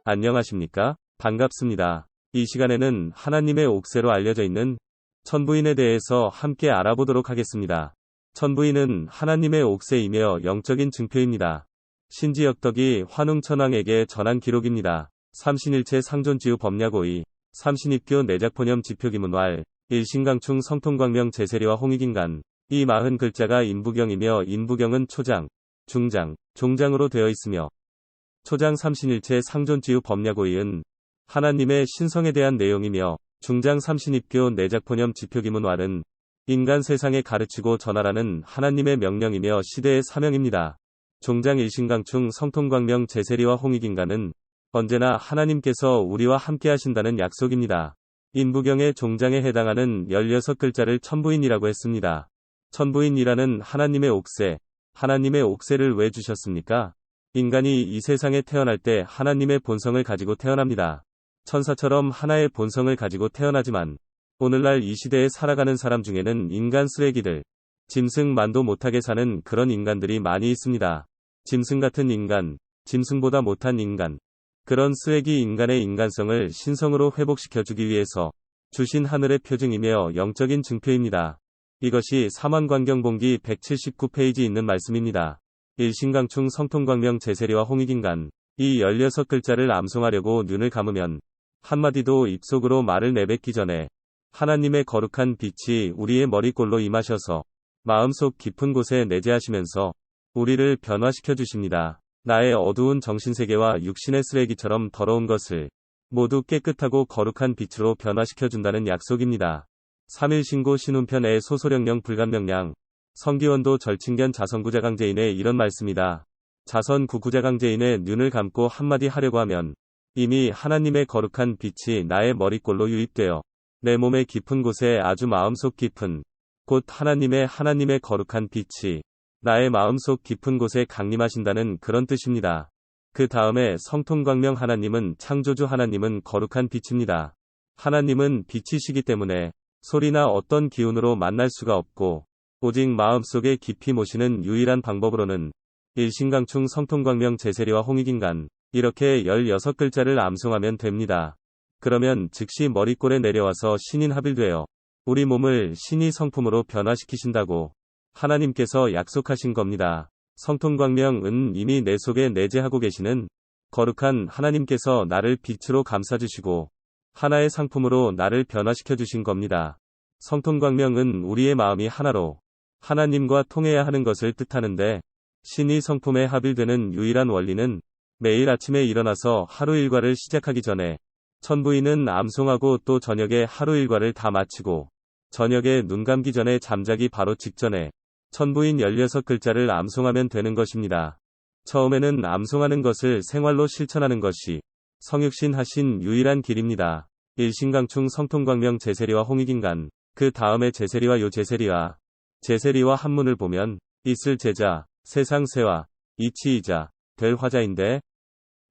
안녕하십니까? 반갑습니다. 이 시간에는 하나님의 옥새로 알려져 있는 천부인에 대해서 함께 알아보도록 하겠습니다. 천부인은 하나님의 옥새이며 영적인 증표입니다. 신지역덕이 환웅천왕에게 전한 기록입니다. 삼신일체 상존지우 법야고의 삼신입교 내작포념 지표기문왈 일신강충 성통광명 제세리와 홍익인간 이 40글자가 인부경이며 인부경은 초장, 중장, 종장으로 되어 있으며 초장 삼신일체 상존지우 법야고의은 하나님의 신성에 대한 내용이며 중장 삼신입교 내작포념 지표기문왈은 인간 세상에 가르치고 전하라는 하나님의 명령이며 시대의 사명입니다. 종장 일신강충 성통광명 제세리와 홍익인간은 언제나 하나님께서 우리와 함께 하신다는 약속입니다. 인부경의 종장에 해당하는 16글자를 천부인이라고 했습니다. 천부인이라는 하나님의 옥새, 하나님의 옥새를 왜 주셨습니까? 인간이 이 세상에 태어날 때 하나님의 본성을 가지고 태어납니다. 천사처럼 하나의 본성을 가지고 태어나지만 오늘날 이 시대에 살아가는 사람 중에는 인간 쓰레기들, 짐승만도 못하게 사는 그런 인간들이 많이 있습니다. 짐승 같은 인간, 짐승보다 못한 인간, 그런 쓰레기 인간의 인간성을 신성으로 회복시켜주기 위해서 주신 하늘의 표징이며 영적인 증표입니다. 이것이 사만광경본기 179페이지 있는 말씀입니다. 일신강충 성통광명 제세리와 홍익인간 이 16글자를 암송하려고 눈을 감으면 한마디도 입속으로 말을 내뱉기 전에 하나님의 거룩한 빛이 우리의 머리꼴로 임하셔서 마음속 깊은 곳에 내재하시면서 우리를 변화시켜 주십니다. 나의 어두운 정신세계와 육신의 쓰레기처럼 더러운 것을 모두 깨끗하고 거룩한 빛으로 변화시켜 준다는 약속입니다. 3일신고 신운편의 소소령령 불감명량 성기원도 절친견 자선구자강제인의 이런 말씀이다. 자선구구자강제인의 눈을 감고 한마디 하려고 하면 이미 하나님의 거룩한 빛이 나의 머리꼴로 유입되어 내 몸의 깊은 곳에 아주 마음속 깊은 곧 하나님의 거룩한 빛이 나의 마음속 깊은 곳에 강림하신다는 그런 뜻입니다. 그 다음에 성통광명 하나님은 창조주 하나님은 거룩한 빛입니다. 하나님은 빛이시기 때문에 소리나 어떤 기운으로 만날 수가 없고 오직 마음속에 깊이 모시는 유일한 방법으로는 일신강충 성통광명 제세리와 홍익인간 이렇게 16글자를 암송하면 됩니다. 그러면 즉시 머리꼴에 내려와서 신인합일되어 우리 몸을 신이 성품으로 변화시키신다고 하나님께서 약속하신 겁니다. 성통광명은 이미 내 속에 내재하고 계시는 거룩한 하나님께서 나를 빛으로 감싸주시고 하나의 상품으로 나를 변화시켜 주신 겁니다. 성통광명은 우리의 마음이 하나로 하나님과 통해야 하는 것을 뜻하는데 신이 성품에 합일되는 유일한 원리는 매일 아침에 일어나서 하루 일과를 시작하기 전에 천부인은 암송하고 또 저녁에 하루 일과를 다 마치고 저녁에 눈 감기 전에 잠자기 바로 직전에 천부인 16글자를 암송하면 되는 것입니다. 처음에는 암송하는 것을 생활로 실천하는 것이 성육신 하신 유일한 길입니다. 일신강충 성통광명 제세리와 홍익인간 그 다음에 제세리와 요제세리와 제세리와 한문을 보면 있을 제자, 세상 세와 이치이자 될 화자인데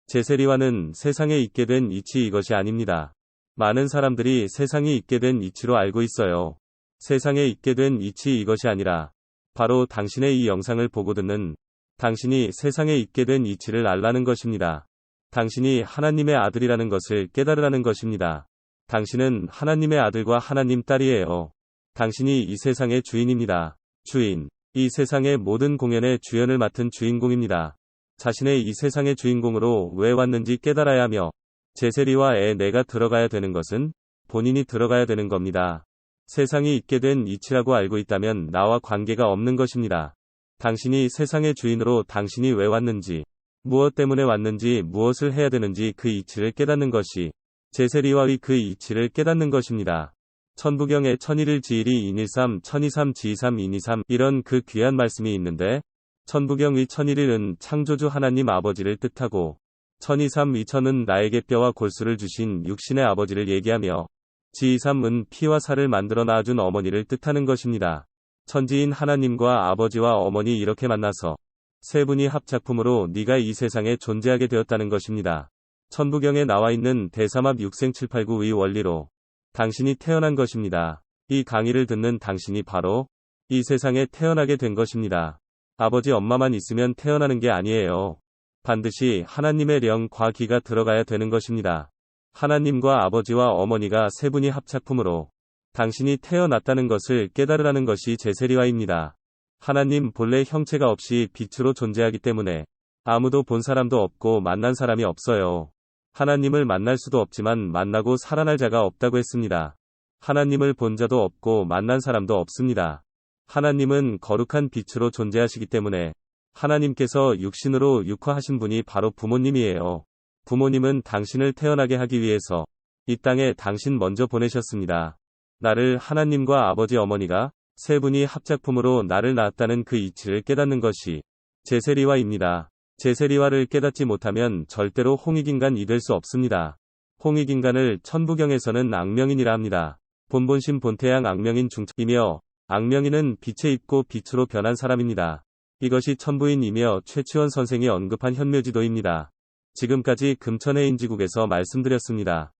제세리와는 세상에 있게 된 이치 이것이 아닙니다. 많은 사람들이 세상이 있게 된 이치로 알고 있어요. 세상에 있게 된 이치 이것이 아니라 바로 당신의 이 영상을 보고 듣는 당신이 세상에 있게 된 이치를 알라는 것입니다. 당신이 하나님의 아들이라는 것을 깨달으라는 것입니다. 당신은 하나님의 아들과 하나님 딸이에요. 당신이 이 세상의 주인입니다. 주인. 이 세상의 모든 공연의 주연을 맡은 주인공입니다. 자신의 이 세상의 주인공으로 왜 왔는지 깨달아야 하며 제세리와에 내가 들어가야 되는 것은 본인이 들어가야 되는 겁니다. 세상이 있게 된 이치라고 알고 있다면 나와 관계가 없는 것입니다. 당신이 세상의 주인으로 당신이 왜 왔는지, 무엇 때문에 왔는지, 무엇을 해야 되는지 그 이치를 깨닫는 것이 제세리와의 그 이치를 깨닫는 것입니다. 천부경에 천일일 지일이 인일삼, 천이삼 지이삼 인이삼 이런 그 귀한 말씀이 있는데 천부경의 천일일은 창조주 하나님 아버지를 뜻하고 천이삼 이천은 나에게 뼈와 골수를 주신 육신의 아버지를 얘기하며 지이삼은 피와 살을 만들어 낳아준 어머니를 뜻하는 것입니다. 천지인 하나님과 아버지와 어머니 이렇게 만나서 세 분이 합작품으로 네가 이 세상에 존재하게 되었다는 것입니다. 천부경에 나와 있는 대삼합 육생칠팔구의 원리로 당신이 태어난 것입니다. 이 강의를 듣는 당신이 바로 이 세상에 태어나게 된 것입니다. 아버지 엄마만 있으면 태어나는 게 아니에요. 반드시 하나님의 령과 기가 들어가야 되는 것입니다. 하나님과 아버지와 어머니가 세 분이 합작품으로 당신이 태어났다는 것을 깨달으라는 것이 제세리와입니다. 하나님 본래 형체가 없이 빛으로 존재하기 때문에 아무도 본 사람도 없고 만난 사람이 없어요. 하나님을 만날 수도 없지만 만나고 살아날 자가 없다고 했습니다. 하나님을 본 자도 없고 만난 사람도 없습니다. 하나님은 거룩한 빛으로 존재하시기 때문에 하나님께서 육신으로 육화하신 분이 바로 부모님이에요. 부모님은 당신을 태어나게 하기 위해서 이 땅에 당신 먼저 보내셨습니다. 나를 하나님과 아버지 어머니가 세 분이 합작품으로 나를 낳았다는 그 이치를 깨닫는 것이 제세리와입니다. 제세리와를 깨닫지 못하면 절대로 홍익인간이 될 수 없습니다. 홍익인간을 천부경에서는 악명인이라 합니다. 본본심 본태양 악명인 중첩이며 악명인은 빛에 입고 빛으로 변한 사람입니다. 이것이 천부인이며 최치원 선생이 언급한 현묘지도입니다. 지금까지 금천해인지국에서 말씀드렸습니다.